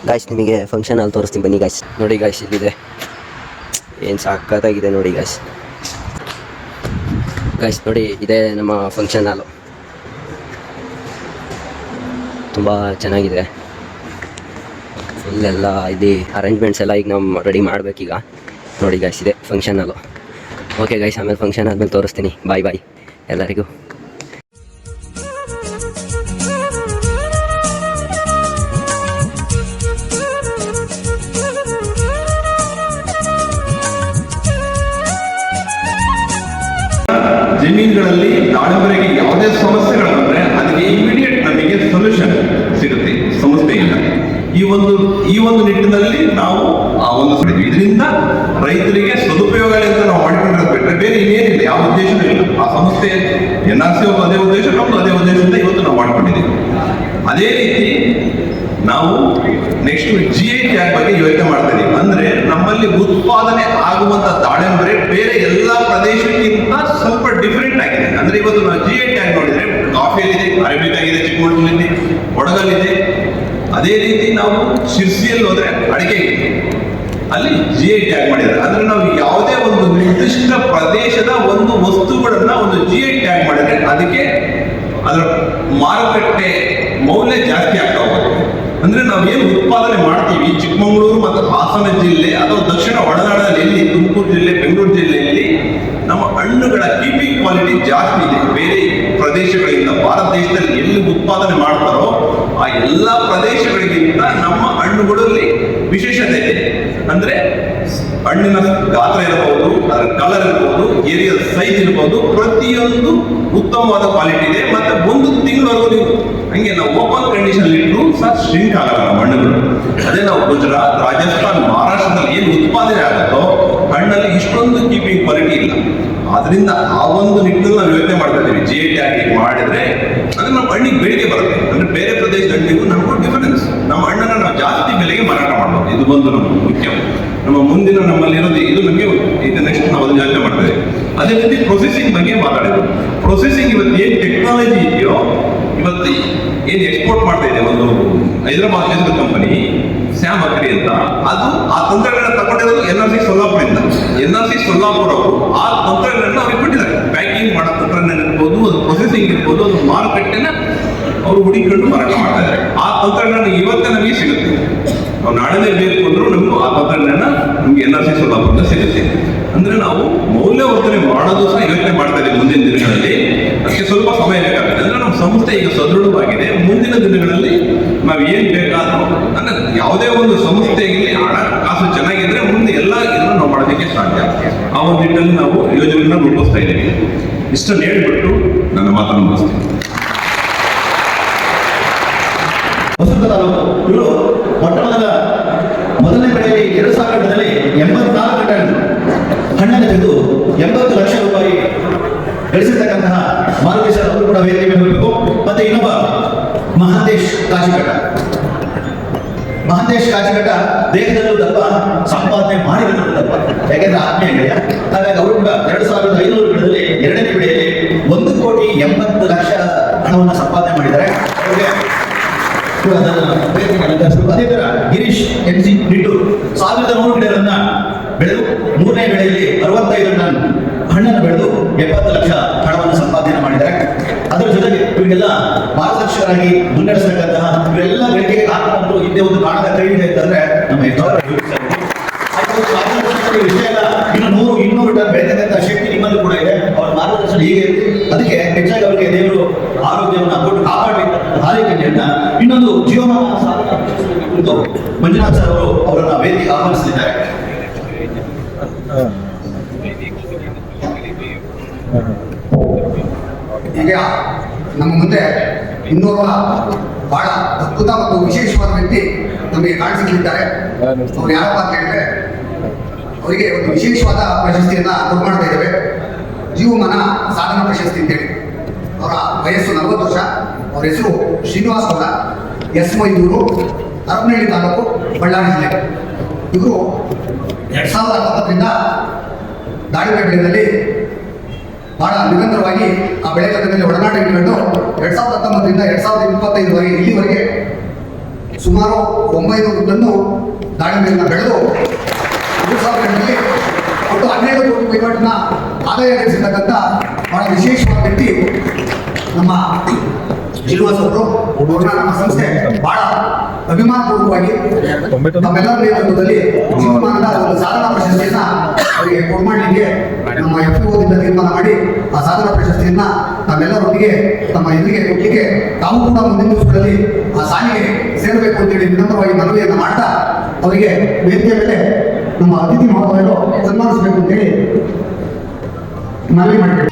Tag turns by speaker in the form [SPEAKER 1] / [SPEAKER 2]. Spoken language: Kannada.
[SPEAKER 1] ಗಾಯ್ಸ್ ನಿಮಗೆ ಫಂಕ್ಷನ್ ಹಾಲ್ ತೋರಿಸ್ತೀನಿ ಬನ್ನಿ ಗಾಯ್ಸ್. ನೋಡಿ ಗಾಯ್ಸ್ ಇಲ್ಲಿದೆ, ಏನು ಸಖತ್ತಾಗಿದೆ ನೋಡಿ ಗಾಯ್ಸ್. ಗಾಯ್ಸ್ ನೋಡಿ ಇದೇ ನಮ್ಮ ಫಂಕ್ಷನ್ ಹಾಲು, ತುಂಬ ಚೆನ್ನಾಗಿದೆ. ಇಲ್ಲೆಲ್ಲ ಇಲ್ಲಿ ಅರೇಂಜ್ಮೆಂಟ್ಸ್ ಎಲ್ಲ ಈಗ ನಾವು ರೆಡಿ ಮಾಡಬೇಕೀಗ. ನೋಡಿ ಗಾಯ್ಸ್ ಇದೆ ಫಂಕ್ಷನ್ ಹಾಲು. ಓಕೆ ಗಾಯ್ಸ್, ಆಮೇಲೆ ಫಂಕ್ಷನ್ ಆದಮೇಲೆ ತೋರಿಸ್ತೀನಿ. ಬಾಯ್ ಬಾಯ್ ಎಲ್ಲರಿಗೂ.
[SPEAKER 2] ಜಮೀನುಗಳಲ್ಲಿ ದಾಳಿಂಬೆಗೆ ಯಾವುದೇ ಸಮಸ್ಯೆಗಳು ಬಂದರೆ ಅದಕ್ಕೆ ಇಮಿಡಿಯೇಟ್ ನಮಗೆ ಸೊಲ್ಯೂಷನ್ ಸಿಗುತ್ತೆ ಸಂಸ್ಥೆಯಿಂದ. ಈ ಒಂದು ನಿಟ್ಟಿನಲ್ಲಿ ನಾವು ಆ ಒಂದು ಇದರಿಂದ ರೈತರಿಗೆ ಸದುಪಯೋಗಗಳಿಂದ ನಾವು ಮಾಡಿಕೊಂಡಿರೋದು ಬಿಟ್ಟರೆ ಬೇರೆ ಇನ್ನೇನಿಲ್ಲ, ಯಾವ ಉದ್ದೇಶನೂ ಇಲ್ಲ. ಆ ಸಂಸ್ಥೆ NRC ಅದೇ ಉದ್ದೇಶ, ನಮ್ದು ಅದೇ ಉದ್ದೇಶದಿಂದ ಇವತ್ತು ನಾವು ಮಾಡ್ಕೊಂಡಿದ್ದೀವಿ. ಅದೇ ರೀತಿ ನಾವು ನೆಕ್ಸ್ಟ್ GI ಟ್ಯಾಗ್ ಬಗ್ಗೆ ಯೋಚನೆ ಮಾಡ್ತಾ ಇದೀವಿ. ಅಂದ್ರೆ ನಮ್ಮಲ್ಲಿ ಉತ್ಪಾದನೆ ಆಗುವಂತ ದಾಳಿಂಬೆ ಬೇರೆ ಎಲ್ಲಾ ಪ್ರದೇಶಕ್ಕಿಂತ ಸ್ವಲ್ಪ ಡಿಫರೆಂಟ್ ಆಗಿದೆ. ಅಂದ್ರೆ ಇವತ್ತು ನಾವು GI ಟ್ಯಾಗ್ ನೋಡಿದ್ರೆ ಕಾಫಿಯಲ್ಲಿದೆ, ಅರೇಬಿಕ್ ಆಗಿದೆ, ಚಿಕ್ಕಮಗಳೂರಿನಲ್ಲಿ, ಕೊಡಗಲ್ಲಿದೆ. ಅದೇ ರೀತಿ ನಾವು ಶಿರ್ಸಿಯಲ್ಲಿ ಹೋದ್ರೆ ಅಡಿಕೆ ಇದೆ, ಅಲ್ಲಿ GI ಟ್ಯಾಗ್ ಮಾಡಿದ್ದಾರೆ. ಅಂದ್ರೆ ನಾವು ಯಾವುದೇ ಒಂದು ನಿರ್ದಿಷ್ಟ ಪ್ರದೇಶದ ಒಂದು ವಸ್ತುಗಳನ್ನ ಒಂದು GI ಟ್ಯಾಗ್ ಮಾಡಿದ್ರೆ ಅದಕ್ಕೆ ಅದರ ಮಾರುಕಟ್ಟೆ ಮೌಲ್ಯ ಜಾಸ್ತಿ ಆಗ್ತಾ ಹೋಗುತ್ತೆ. ಅಂದ್ರೆ ನಾವು ಏನು ಉತ್ಪಾದನೆ ಮಾಡ್ತೀವಿ ಚಿಕ್ಕಮಗಳೂರು ಮತ್ತು ಹಾಸನ ಜಿಲ್ಲೆ ಅಥವಾ ದಕ್ಷಿಣ ಒಳನಾಡಿನಲ್ಲಿ ಎಲ್ಲಿ ತುಮಕೂರು ಜಿಲ್ಲೆ, ಬೆಂಗಳೂರು ಜಿಲ್ಲೆಯಲ್ಲಿ ನಮ್ಮ ಹಣ್ಣುಗಳ ಕೀಪಿಂಗ್ ಕ್ವಾಲಿಟಿ ಜಾಸ್ತಿ ಇದೆ. ಬೇರೆ ಪ್ರದೇಶಗಳಿಂದ ಭಾರತ ದೇಶದಲ್ಲಿ ಎಲ್ಲಿ ಉತ್ಪಾದನೆ ಮಾಡ್ತಾರೋ ಆ ಎಲ್ಲ ಪ್ರದೇಶಗಳಿಗಿಂತ ನಮ್ಮ ಹಣ್ಣುಗಳಲ್ಲಿ ವಿಶೇಷತೆ ಇದೆ. ಅಂದ್ರೆ ಹಣ್ಣಿನ ಗಾತ್ರ ಇರಬಹುದು, ಅದರ ಕಲರ್ ಇರಬಹುದು, ಏರಿಯಾ ಸೈಜ್ ಇರಬಹುದು, ಪ್ರತಿಯೊಂದು ಉತ್ತಮವಾದ ಕ್ವಾಲಿಟಿ ಇದೆ. ಮತ್ತೆ ಒಂದು ತಿಂಗಳವರೆಗೂ ನೀವು ಹಂಗೆ ನಾವು ಓಪನ್ ಕಂಡೀಷನ್ ಇಟ್ಟರು ಸಹ ಶ್ರಿಂಕ್ ಆಗಲ್ಲ ನಮ್ಮ ಹಣ್ಣುಗಳು. ಅದೇ ನಾವು ಗುಜರಾತ್, ರಾಜಸ್ಥಾನ್, ಮಹಾರಾಷ್ಟ್ರದಲ್ಲಿ ಏನು ಉತ್ಪಾದನೆ ಆಗುತ್ತೋ ಹಣ್ಣಲ್ಲಿ ಇಷ್ಟೊಂದು ಕೀಪಿಂಗ್ ಕ್ವಾಲಿಟಿ ಇಲ್ಲ. ಆದ್ರಿಂದ ಆ ಒಂದು ನಿಟ್ಟಿನಲ್ಲಿ ನಾವು ಯೋಚನೆ ಮಾಡ್ತಾ ಇದ್ದೀವಿ. GI ಟ್ಯಾಗ್ ಮಾಡಿದ್ರೆ ಅಂದ್ರೆ ನಮ್ಮ ಹಣ್ಣಿಗೆ ಬೇಡಿಕೆ ಬರುತ್ತೆ. ಅಂದ್ರೆ ಬೇರೆ ಪ್ರದೇಶದ ಹಣ್ಣಿಗೂ ನಮಗೂ ಡಿಫರೆನ್ಸ್. ನಮ್ಮ ಹಣ್ಣನ್ನು ನಾವು ಜಾಸ್ತಿ ಬೆಲೆಗೆ ಮಾರಾಟ ಮಾಡ್ಬೋದು. ಇದು ಒಂದು ನಮ್ಗೆ ಮುಖ್ಯ. ನಮ್ಮ ಮುಂದಿನ ನಮ್ಮಲ್ಲಿ ಇರೋದು ಇದು ನಮಗೆ ಇದು ನೆಕ್ಸ್ಟ್ ನಾವು ಅದನ್ನ ಯೋಚನೆ ಮಾಡ್ತಾ ಇದ್ದೀವಿ. ಅದೇ ರೀತಿ ಪ್ರೊಸೆಸಿಂಗ್ ಬಗ್ಗೆ ಮಾತಾಡಿದ್ರು. ಪ್ರೊಸೆಸಿಂಗ್ ಇವತ್ತು ಏನು ಟೆಕ್ನಾಲಜಿ ಇದೆಯೋ, ಇವತ್ತು ಏನು ಎಕ್ಸ್ಪೋರ್ಟ್ ಮಾಡ್ತಾ ಇದೆ ಒಂದು ಹೈದರಾಬಾದ್ ಕಂಪನಿ ಸ್ಯಾಮ್ ಅಕ್ರಿ ಅಂತ, ಅದು ಆ ತಂತ್ರಗಳನ್ನ ತಗೊಂಡಿರೋದು NRC ಸೊಲ್ಲಾಪುರದಿಂದ. NRC ಸೊಲ್ಲಾಪುರ ಅವರು ಆ ತಂತ್ರಗಳನ್ನ ಅವ್ರಿಗೆ ಕೊಟ್ಟಿದ್ದಾರೆ. ಪ್ಯಾಕಿಂಗ್ ಮಾಡೋ ತಂತ್ರಜ್ಞಾನ ಇರ್ಬೋದು, ಅದು ಪ್ರೊಸೆಸಿಂಗ್ ಇರ್ಬೋದು, ಅದು ಮಾರುಕಟ್ಟೆನ ಅವರು ಹುಡುಕಿಕೊಂಡು ಮಾರಾಟ ಮಾಡ್ತಾ ಇದ್ದಾರೆ. ಆ ತಂತ್ರಜ್ಞಾನ ಇವತ್ತೇ ನಮಗೆ ಸಿಗುತ್ತೆ. ನಾವು ನಾಳೆನೇ ಬೇಕು ಅಂದ್ರೂ ನಮಗೂ ಆ ತಂತ್ರಜ್ಞಾನ ನಮ್ಗೆ NRC ಸೊಲ್ಲಾಪುರದಿಂದ ಸಿಗುತ್ತೆ. ಅಂದ್ರೆ ನಾವು ಮೌಲ್ಯವರ್ಧನೆ ಮಾಡೋದು ಸಹ ಯೋಚನೆ ಮಾಡ್ತಾ ಇದ್ದೀವಿ ಮುಂದಿನ ದಿನಗಳಲ್ಲಿ. ಅದಕ್ಕೆ ಸ್ವಲ್ಪ ಸಮಯ ಬೇಕಾಗುತ್ತೆ. ಅಂದ್ರೆ ನಮ್ಮ ಸಂಸ್ಥೆ ಈಗ ಸದೃಢವಾಗಿದೆ. ಮುಂದಿನ ದಿನಗಳಲ್ಲಿ ನಾವು ಏನ್ ಬೇಕಾದ್ರೂ ಅಂದ್ರೆ ಯಾವುದೇ ಒಂದು ಸಂಸ್ಥೆಗೆ ಹಣ ಕಾಸು ಚೆನ್ನಾಗಿದ್ರೆ ಮುಂದೆ ಎಲ್ಲ ಇದನ್ನು ನಾವು ಮಾಡೋದಕ್ಕೆ ಸಾಧ್ಯ. ಆ ಒಂದು ನಿಟ್ಟಿನಲ್ಲಿ ನಾವು ಯೋಜನೆಗಳನ್ನ ರೂಪಿಸ್ತಾ ಇದ್ದೀವಿ. ಇಷ್ಟನ್ನು ಹೇಳ್ಬಿಟ್ಟು ನನ್ನ ಮಾತನ್ನು ಮುಗಿಸ್ತೀನಿ.
[SPEAKER 3] ಇವರು ಮೊದಲನೇ ಬೆಳೆಯಲ್ಲಿ 2000ರಲ್ಲಿ 84 ಟನ್ ಹಣ್ಣನ್ನು ತೆಗೆದು 80 ಲಕ್ಷ ರೂಪಾಯಿ ಗಳಿಸಿರ್ತಕ್ಕಂತಹ ಮಾರುತಿ ಸರ್ ಅವರು ಕೂಡ ವೇದಿಕೆ ಮೇಲೆ ಹೋಗಬೇಕು. ಮತ್ತೆ ಇನ್ನೊಬ್ಬ ಮಹಾಂತೇಶ್ ಕಾಚಿಘಟ್ಟ ದೇಹದಲ್ಲೂ ದಪ್ಪ, ಸಂಪಾದನೆ ಮಾಡಿದ್ರು ದಪ್ಪ, ಯಾಕೆಂದ್ರೆ ಆತ್ಮೀಯ ಗೆಳೆಯ. ಹಾಗಾಗಿ ಅವರು ಕೂಡ 2500 ಗಿಡದಲ್ಲಿ ಎರಡನೇ ಬೆಳೆಯಲ್ಲಿ 1,80,00,000 ಹಣವನ್ನು ಸಂಪಾದನೆ ಮಾಡಿದ್ದಾರೆ. ಅವರಿಗೆ ಅದೇ ತರ ಗಿರೀಶ್ NC ನಿಟ್ಟೂರು 1,100 ಗಿಡಗಳನ್ನ ಬೆಳೆದು ಮೂರನೇ ಬೆಳೆಯಲ್ಲಿ 65 ಟನ್ ಹಣ್ಣನ್ನು ಬೆಳೆದು 70 ಲಕ್ಷ ಹಣವನ್ನು ಸಂಪಾದನೆ ಮಾಡಿದ್ದಾರೆ. ಅದರ ಜೊತೆಗೆ ಇವರಿಗೆಲ್ಲ ಮಾರ್ಗದರ್ಶಕರಾಗಿ ಮುನ್ನಡೆಸತಕ್ಕಂತಹ ಇವೆಲ್ಲ ಗಳಿಕೆಗೆ ಕಾರಣವಂತೂ ಹಿಂದೆ ಒಂದು ಕಾರಣದ ಕೈ ಇದೆ ಅಂತಂದ್ರೆ ನಮ್ಮ ವಿಷಯ ಎಲ್ಲ ಇನ್ನು 100-200 ಟನ್ ಬೆಳೆತಕ್ಕಂಥ ಶಕ್ತಿ ನಿಮ್ಮಲ್ಲಿ ಕೂಡ ಇದೆ. ಅವರ ಮಾರ್ಗದರ್ಶನ ಹೀಗೆ ಇರುತ್ತೆ. ಅದಕ್ಕೆ ಹೆಚ್ಚಾಗಿ ಅವರಿಗೆ ದೇವರು ಆರೋಗ್ಯವನ್ನು ಕೊಟ್ಟು ಕಾಪಾಡಬೇಕಂತ ಹಾರೈಕೆಯನ್ನ ಇನ್ನೊಂದು ಜೀವಮಾನ ಕುರಿತು ಮಂಜುನಾಥ್ ಸರ್ ಅವರು ಅವರನ್ನ ವೇದಿಕೆ ಆಹ್ವಾನಿಸಿದ್ದಾರೆ.
[SPEAKER 4] ಈಗ ನಮ್ಮ ಮುಂದೆ ಇನ್ನೋರ್ವ ಬಹಳ ಅದ್ಭುತ ಮತ್ತು ವಿಶೇಷವಾದ ವ್ಯಕ್ತಿ ನಮಗೆ ಕಾಣಿಸಲಿದ್ದಾರೆ. ಅವ್ರು ಯಾರಪ್ಪ ಅಂತ ಹೇಳಿದ್ರೆ ಅವರಿಗೆ ಒಂದು ವಿಶೇಷವಾದ ಪ್ರಶಸ್ತಿಯನ್ನ ಕೊಟ್ಟು ಮಾಡ್ತಾ ಇದ್ದೇವೆ. ಜೀವಮಾನ ಸಾಧನಾ ಪ್ರಶಸ್ತಿ ಅಂತೇಳಿ. ಅವರ ವಯಸ್ಸು 40 ವರ್ಷ. ಅವರ ಹೆಸರು ಶ್ರೀನಿವಾಸ್ ಗೌಡ, S ಮೈದೂರು, ಹರಪನಹಳ್ಳಿ ತಾಲೂಕು, ಬಳ್ಳಾರಿ ಜಿಲ್ಲೆ. ಇವರು 2019ರಿಂದ ದಾಳಿಂಬೆ ಬೆಳೆಯಲ್ಲಿ ಬಹಳ ನಿರಂತರವಾಗಿ ಆ ಬೆಳೆ ಮೇಲೆ ಒಡನಾಟ ಇಟ್ಕೊಂಡು 2019ರಿಂದ 2025ವರೆಗೆ ಇಲ್ಲಿವರೆಗೆ ಸುಮಾರು 900 ಟನ್ನು ದಾಳಿಂಬೆಯನ್ನು ಬೆಳೆದು 2000ರಲ್ಲಿ ಒಟ್ಟು 12 ಕೋಟಿ ವಹಿವಾಟಿನ ಆದಾಯ ಗಳಿಸಿರ್ತಕ್ಕಂಥ ಬಹಳ ವಿಶೇಷವಾದ ವ್ಯಕ್ತಿ ನಮ್ಮ ಶ್ರೀನಿವಾಸ್ ಅವರು. ಅವ್ರನ್ನ ನಮ್ಮ ಸಂಸ್ಥೆ ಬಹಳ ಅಭಿಮಾನಪೂರ್ವಕವಾಗಿ ನಮ್ಮೆಲ್ಲರ ನೇತೃತ್ವದಲ್ಲಿ ಜೀವಮಾನದ ಒಂದು ಸಾಧನಾ ಪ್ರಶಸ್ತಿಯನ್ನ ಅವರಿಗೆ ಕೊಡ್ಮಾಡಲಿಕ್ಕೆ ನಮ್ಮ FPO-ದಿಂದ ತೀರ್ಮಾನ ಮಾಡಿ ಆ ಸಾಧನಾ ಪ್ರಶಸ್ತಿಯನ್ನ ನಮ್ಮೆಲ್ಲರೊಟ್ಟಿಗೆ ನಮ್ಮ ಎದುರಿಗೆ ಕೊಡಲಿಕ್ಕೆ ತಾವು ಕೂಡ ಮುಂದಿನ ದಿವಸಗಳಲ್ಲಿ ಆ ಸಾಲಿಗೆ ಸೇರಬೇಕು ಅಂತೇಳಿ ವಿನಮ್ರವಾಗಿ ಮನವಿಯನ್ನು ಮಾಡ್ತಾ ಅವರಿಗೆ ವೇದಿಕೆ ಮೇಲೆ ನಮ್ಮ ಅತಿಥಿ ಮಹೋದಯರು ಸನ್ಮಾನಿಸಬೇಕು ಅಂತೇಳಿ ಮನವಿ ಮಾಡಿದ್ದೇವೆ.